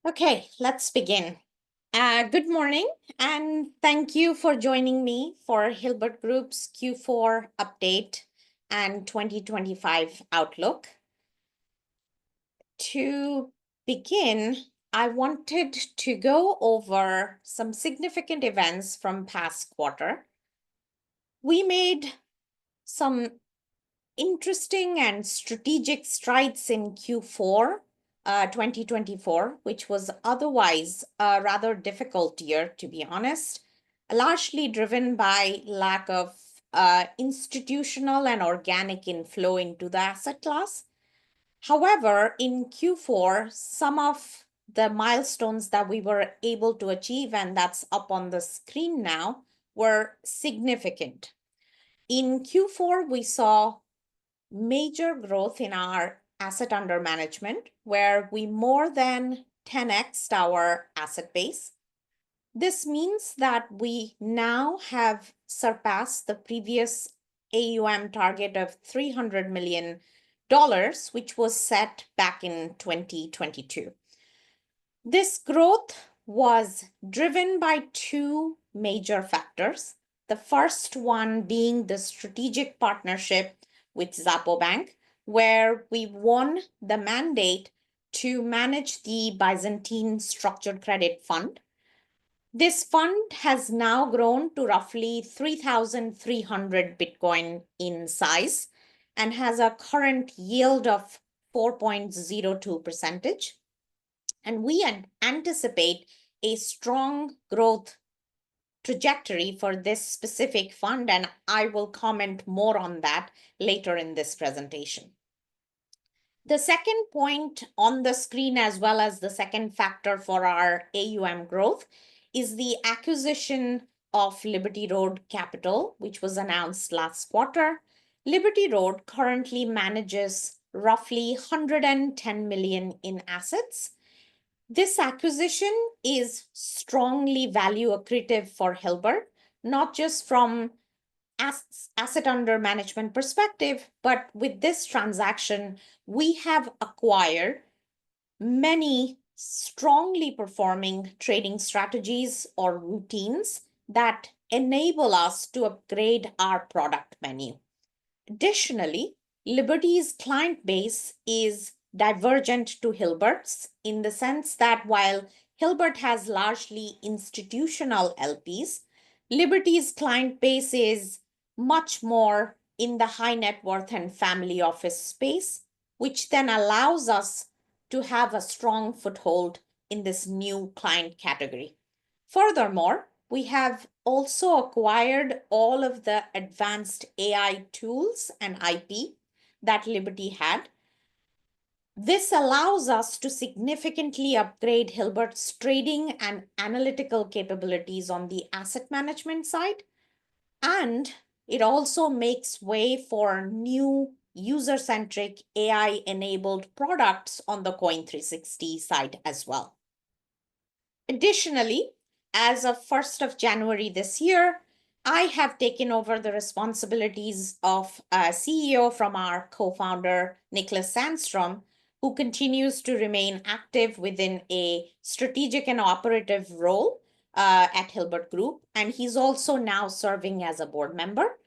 Okay, let's begin. Good morning, and thank you for joining me for Hilbert Group's Q4 update and 2025 outlook. To begin, I wanted to go over some significant events from past quarter. We made some interesting and strategic strides in Q4 2024, which was otherwise a rather difficult year, to be honest, largely driven by lack of institutional and organic inflow into the asset class. However, in Q4, some of the milestones that we were able to achieve, and that's up on the screen now, were significant. In Q4, we saw major growth in our asset under management, where we more than 10x'd our asset base. This means that we now have surpassed the previous AUM target of $300 million, which was set back in 2022. This growth was driven by two major factors. The first one being the strategic partnership with Xapo Bank, where we won the mandate to manage the Byzantine Structured Credit Fund. This fund has now grown to roughly 3,300 Bitcoin in size and has a current yield of 4.02%. And we anticipate a strong growth trajectory for this specific fund, and I will comment more on that later in this presentation. The second point on the screen, as well as the second factor for our AUM growth, is the acquisition of Liberty Road Capital, which was announced last quarter. Liberty Road currently manages roughly 110 million in assets. This acquisition is strongly value accretive for Hilbert, not just from asset under management perspective, but with this transaction, we have acquired many strongly performing trading strategies or routines that enable us to upgrade our product menu. Additionally, Liberty's client base is divergent to Hilbert's in the sense that while Hilbert has largely institutional LPs, Liberty's client base is much more in the high net worth and family office space, which then allows us to have a strong foothold in this new client category. Furthermore, we have also acquired all of the advanced AI tools and IP that Liberty had. This allows us to significantly upgrade Hilbert's trading and analytical capabilities on the asset management side, and it also makes way for new user-centric AI-enabled products on the Coin360 side as well. Additionally, as of 1st of January this year, I have taken over the responsibilities of CEO from our co-founder, Nicholas Sandstrom, who continues to remain active within a strategic and operative role at Hilbert Group, and he's also now serving as a board member.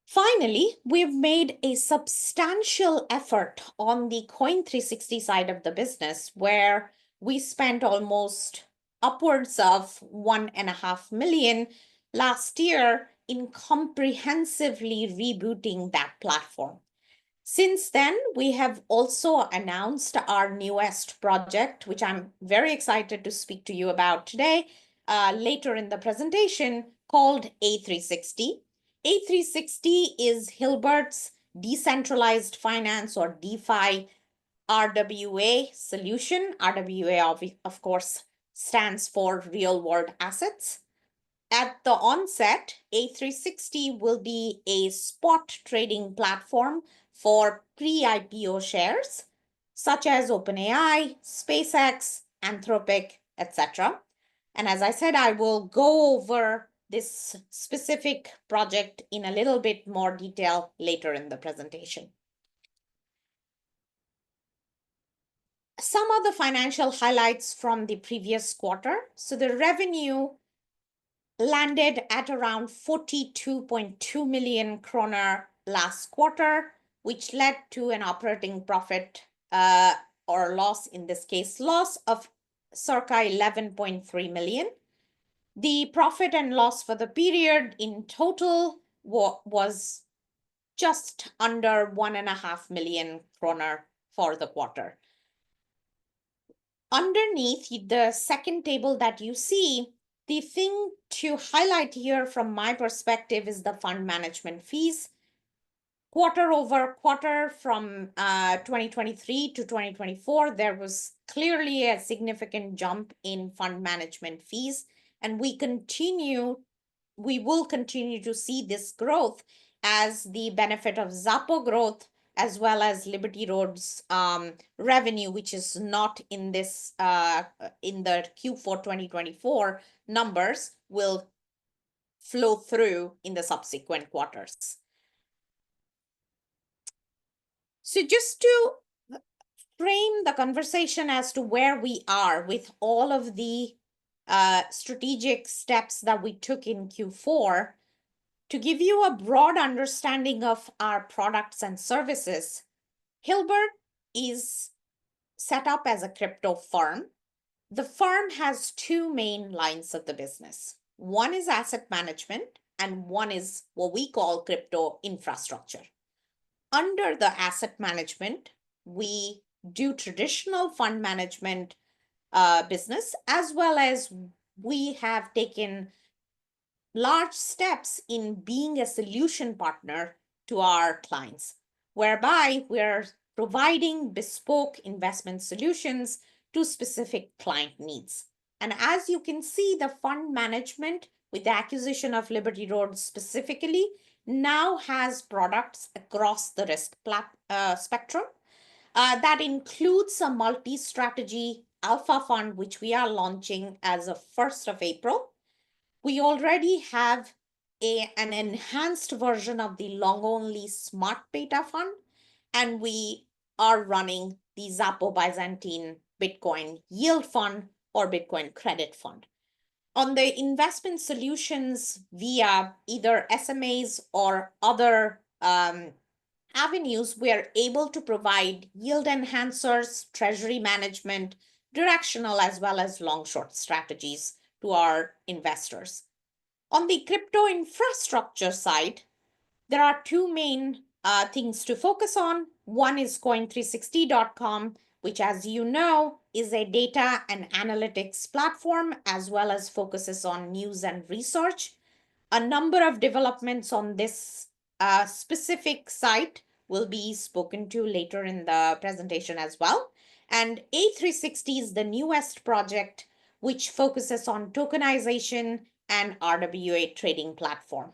Finally, we've made a substantial effort on the Coin360 side of the business, where we spent almost upwards of 1.5 million last year in comprehensively rebooting that platform. Since then, we have also announced our newest project, which I'm very excited to speak to you about today, later in the presentation, called A360. A360 is Hilbert's decentralized finance or DeFi RWA solution. RWA, of course, stands for real world assets. At the onset, A360 will be a spot trading platform for pre-IPO shares, such as OpenAI, SpaceX, Anthropic, etc. And as I said, I will go over this specific project in a little bit more detail later in the presentation. Some of the financial highlights from the previous quarter. So the revenue landed at around 42.2 million kroner last quarter, which led to an operating profit or loss, in this case, loss of circa 11.3 million. The profit and loss for the period in total was just under 1.5 million kroner for the quarter. Underneath the second table that you see, the thing to highlight here from my perspective is the fund management fees. Quarter over quarter from 2023 to 2024, there was clearly a significant jump in fund management fees, and we will continue to see this growth as the benefit of Zappo growth as well as Liberty Road's revenue, which is not in this in the Q4 2024 numbers, will flow through in the subsequent quarters. So just to frame the conversation as to where we are with all of the strategic steps that we took in Q4, to give you a broad understanding of our products and services, Hilbert is set up as a crypto firm. The firm has two main lines of the business. One is asset management, and one is what we call crypto infrastructure. Under the asset management, we do traditional fund management business, as well as we have taken large steps in being a solution partner to our clients, whereby we're providing bespoke investment solutions to specific client needs. And as you can see, the fund management with the acquisition of Liberty Road specifically now has products across the risk spectrum. That includes a multi-strategy alpha fund, which we are launching as of 1st of April. We already have an enhanced version of the long-only smart beta fund, and we are running the Zappo Byzantine Bitcoin Yield Fund or Bitcoin Credit Fund. On the investment solutions via either SMAs or other avenues, we are able to provide yield enhancers, treasury management, directional as well as long-short strategies to our investors. On the crypto infrastructure side, there are two main things to focus on. One is Coin360.com, which, as you know, is a data and analytics platform, as well as focuses on news and research. A number of developments on this specific site will be spoken to later in the presentation as well. And A360 is the newest project, which focuses on tokenization and RWA trading platform.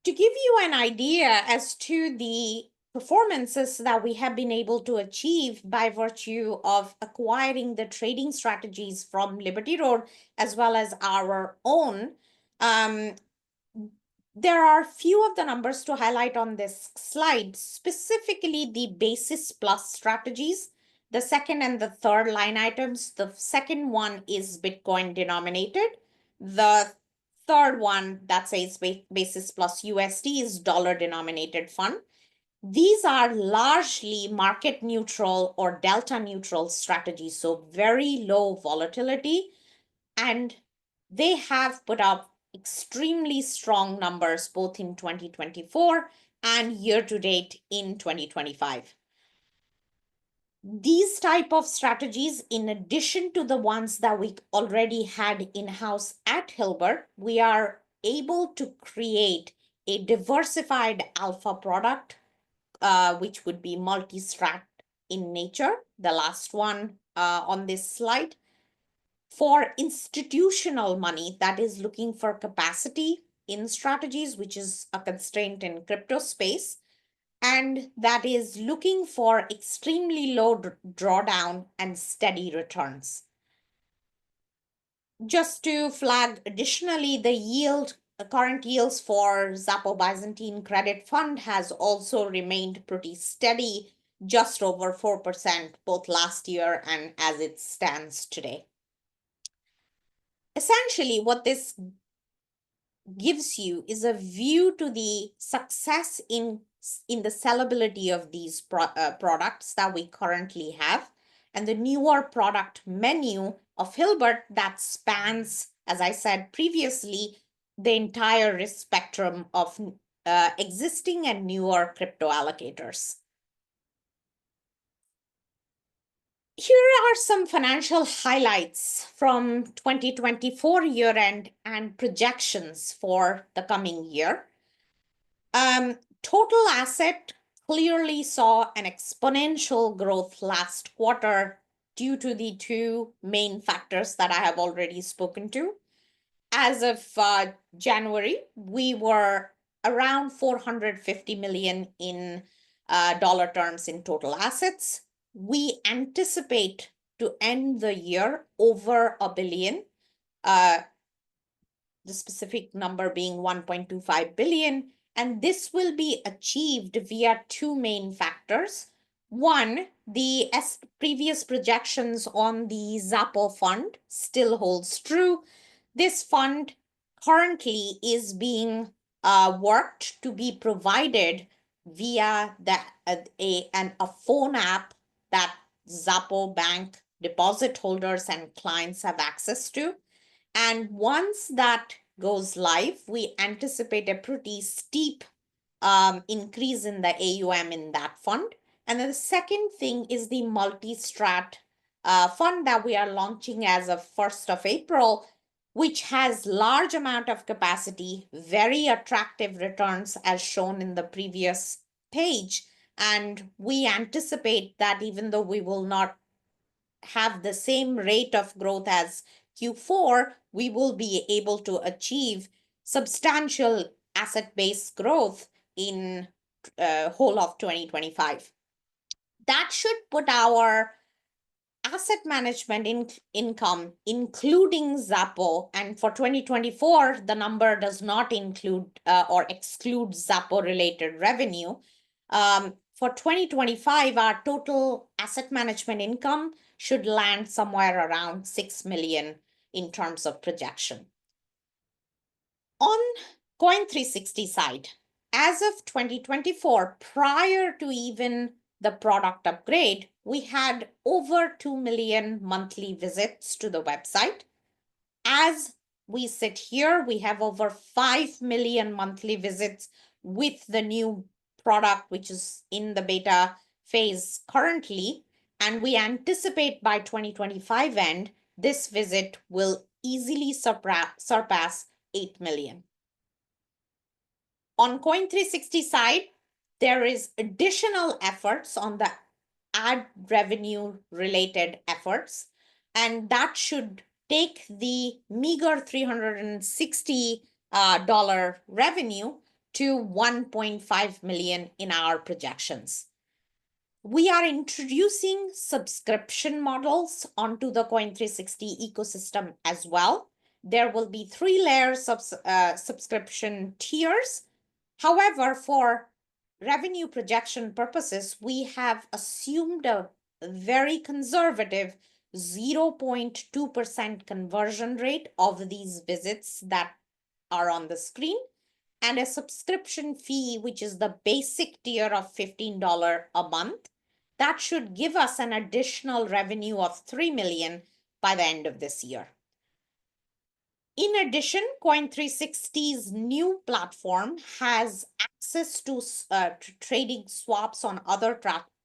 To give you an idea as to the performances that we have been able to achieve by virtue of acquiring the trading strategies from Liberty Road as well as our own, there are few of the numbers to highlight on this slide, specifically the basis plus strategies. The second and the third line items, the second one is Bitcoin denominated. The third one that says basis plus USD is dollar denominated fund. These are largely market neutral or delta neutral strategies, so very low volatility, and they have put up extremely strong numbers both in 2024 and year to date in 2025. These type of strategies, in addition to the ones that we already had in-house at Hilbert, we are able to create a diversified alpha product, which would be multi-strat in nature, the last one on this slide, for institutional money that is looking for capacity in strategies, which is a constraint in crypto space, and that is looking for extremely low drawdown and steady returns. Just to flag additionally, the yield current yields for Zappo Byzantine Credit Fund has also remained pretty steady, just over 4% both last year and as it stands today. Essentially, what this gives you is a view to the success in the sellability of these products that we currently have, and the newer product menu of Hilbert that spans, as I said previously, the entire risk spectrum of existing and newer crypto allocators. Here are some financial highlights from 2024 year end and projections for the coming year. Total asset clearly saw an exponential growth last quarter due to the two main factors that I have already spoken to. As of January, we were around 450 million in dollar terms in total assets. We anticipate to end the year over $1 billion, the specific number being 1.25 billion. And this will be achieved via two main factors. One, the previous projections on the Zappo fund still holds true. This fund currently is being worked to be provided via a phone app that Zappo Bank deposit holders and clients have access to. And once that goes live, we anticipate a pretty steep increase in the AUM in that fund. And then the second thing is the multi-strat fund that we are launching as of 1st of April, which has large amount of capacity, very attractive returns as shown in the previous page. And we anticipate that even though we will not have the same rate of growth as Q4, we will be able to achieve substantial asset-based growth in whole of 2025. That should put our asset management income, including Zappo, and for 2024, the number does not include or exclude Zappo-related revenue. For 2025, our total asset management income should land somewhere around 6 million in terms of projection. On Coin360 side, as of 2024, prior to even the product upgrade, we had over 2 million monthly visits to the website. As we sit here, we have over 5 million monthly visits with the new product, which is in the beta phase currently. And we anticipate by 2025 end, this visit will easily surpass 8 million. On Coin360 side, there is additional efforts on the ad revenue related efforts, and that should take the meager $360 revenue to 1.5 million in our projections. We are introducing subscription models onto the Coin360 ecosystem as well. There will be 3 layers of subscription tiers. However, for revenue projection purposes, we have assumed a very conservative 0.2% conversion rate of these visits that are on the screen, and a subscription fee, which is the basic tier of $15 a month. That should give us an additional revenue of 3 million by the end of this year. In addition, Coin360's new platform has access to trading swaps on other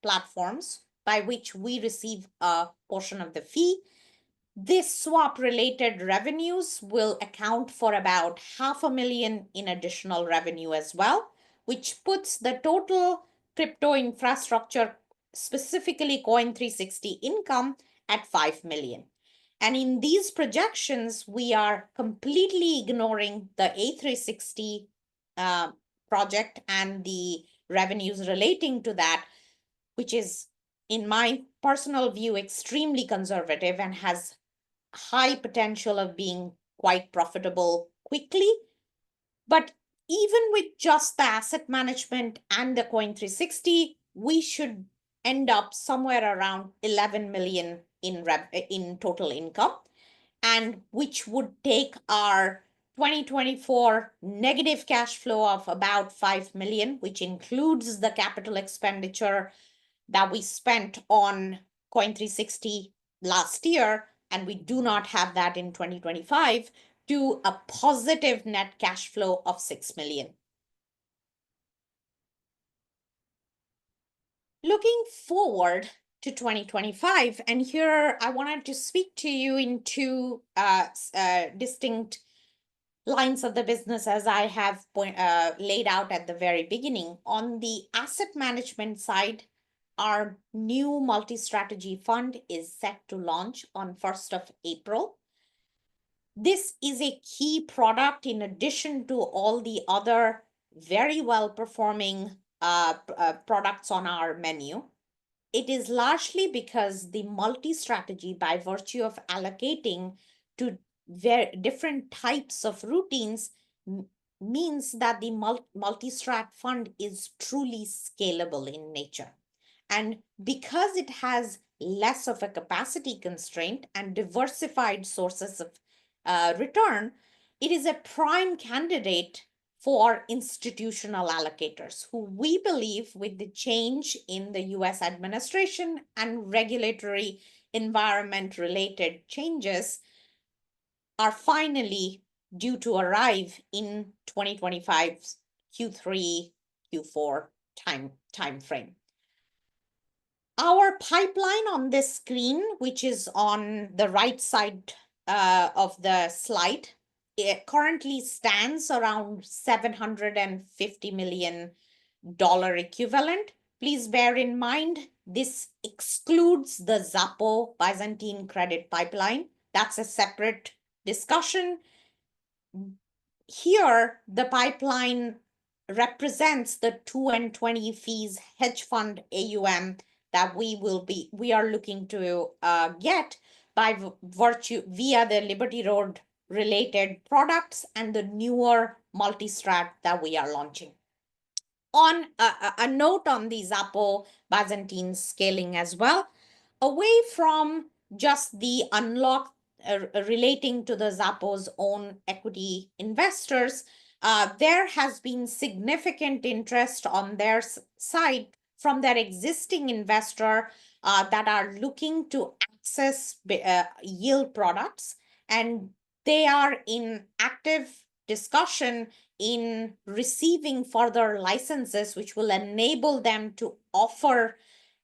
platforms by which we receive a portion of the fee. This swap-related revenues will account for about 500,000 in additional revenue as well, which puts the total crypto infrastructure, specifically Coin360 income, at 5 million. And in these projections, we are completely ignoring the A360 project and the revenues relating to that, which is, in my personal view, extremely conservative and has high potential of being quite profitable quickly. But even with just the asset management and the Coin 360, we should end up somewhere around 11 million in total income, and which would take our 2024 negative cash flow of about 5 million, which includes the capital expenditure that we spent on Coin 360 last year, and we do not have that in 2025, to a positive net cash flow of 6 million. Looking forward to 2025, and here I wanted to speak to you in two distinct lines of the business as I have laid out at the very beginning. On the asset management side, our new multi-strategy fund is set to launch on 1st of April. This is a key product in addition to all the other very well performing products on our menu. It is largely because the multi-strategy, by virtue of allocating to different types of routines, means that the multi-strat fund is truly scalable in nature. And because it has less of a capacity constraint and diversified sources of return, it is a prime candidate for institutional allocators who we believe, with the change in the US administration and regulatory environment related changes, are finally due to arrive in 2025's Q3, Q4 time frame. Our pipeline on this screen, which is on the right side of the slide, it currently stands around $750 million equivalent. Please bear in mind, this excludes the Zappo Byzantine credit pipeline. That's a separate discussion. Here, the pipeline represents the 2 and 20 fees hedge fund AUM that we are looking to get by virtue via the Liberty Road related products and the newer multi-strat that we are launching. On a note on the Zappo Byzantine scaling as well, away from just the unlock relating to the Zappo's own equity investors, there has been significant interest on their side from their existing investor that are looking to access yield products, and they are in active discussion in receiving further licenses, which will enable them to offer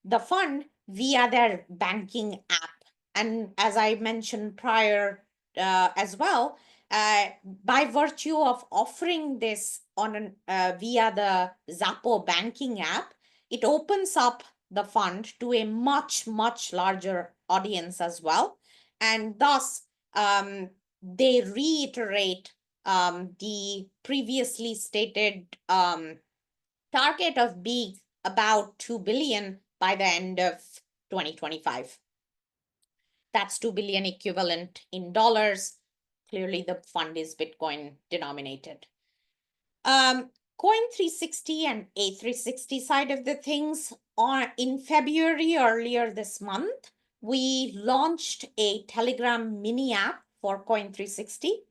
the fund via their banking app. And as I mentioned prior as well, by virtue of offering this on via the Zappo banking app, it opens up the fund to a much, much larger audience as well. And thus, they reiterate the previously stated target of being about 2 billion by the end of 2025. That's 2 billion equivalent in dollars. Clearly, the fund is Bitcoin denominated. Coin 360 and A360 side of the things, are in February earlier this month, we launched a Telegram mini app for Coin 360.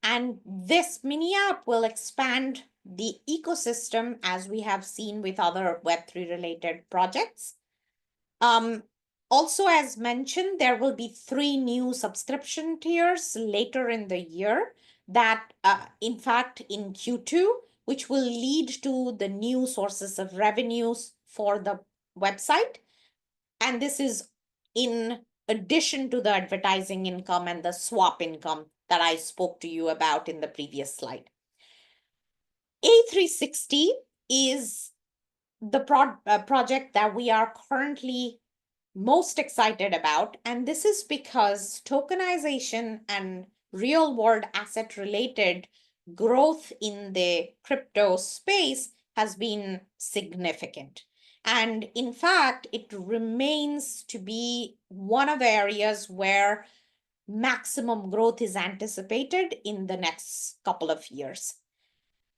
And this mini app will expand the ecosystem as we have seen with other Web3 related projects. Also, as mentioned, there will be 3 new subscription tiers later in the year that, in fact, in Q2, which will lead to the new sources of revenues for the website. And this is in addition to the advertising income and the swap income that I spoke to you about in the previous slide. A360 is the project that we are currently most excited about, and this is because tokenization and real world asset related growth in the crypto space has been significant. And in fact, it remains to be one of the areas where maximum growth is anticipated in the next couple of years.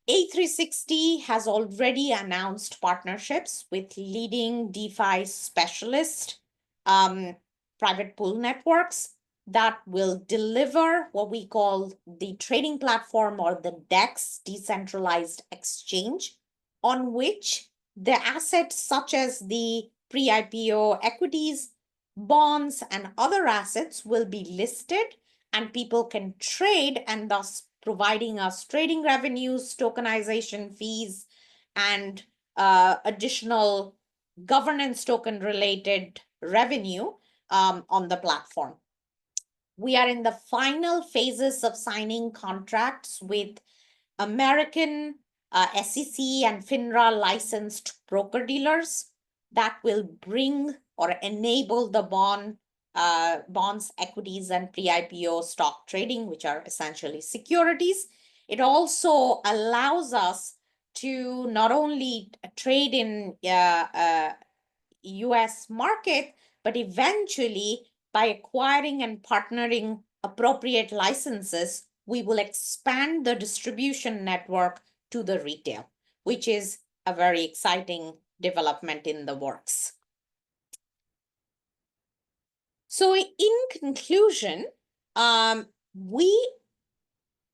A360 has already announced partnerships with leading DeFi specialist private pool networks that will deliver what we call the trading platform or the DEX, decentralized exchange, on which the assets such as the pre-IPO equities, bonds, and other assets will be listed, and people can trade, and thus providing us trading revenues, tokenization fees, and additional governance token related revenue on the platform. We are in the final phases of signing contracts with American SEC and FINRA licensed broker dealers that will bring or enable the bonds, equities, and pre-IPO stock trading, which are essentially securities. It also allows us to not only trade in US market, but eventually by acquiring and partnering appropriate licenses, we will expand the distribution network to the retail, which is a very exciting development in the works. So in conclusion, we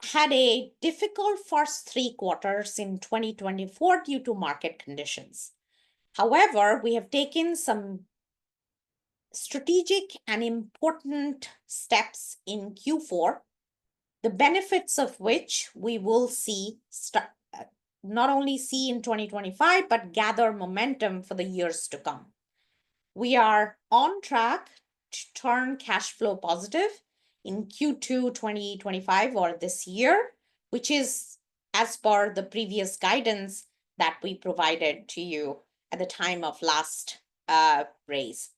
had a difficult first 3 quarters in 2024 due to market conditions. However, we have taken some strategic and important steps in Q4, the benefits of which we will see not only see in 2025, but gather momentum for the years to come. We are on track to turn cash flow positive in Q2 2025 or this year, which is as per the previous guidance that we provided to you at the time of last raise.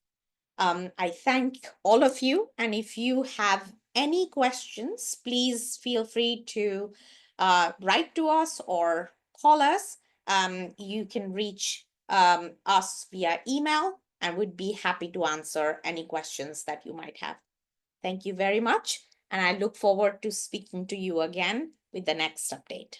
I thank all of you, and if you have any questions, please feel free to write to us or call us. You can reach us via email, and we'd be happy to answer any questions that you might have. Thank you very much, and I look forward to speaking to you again with the next update.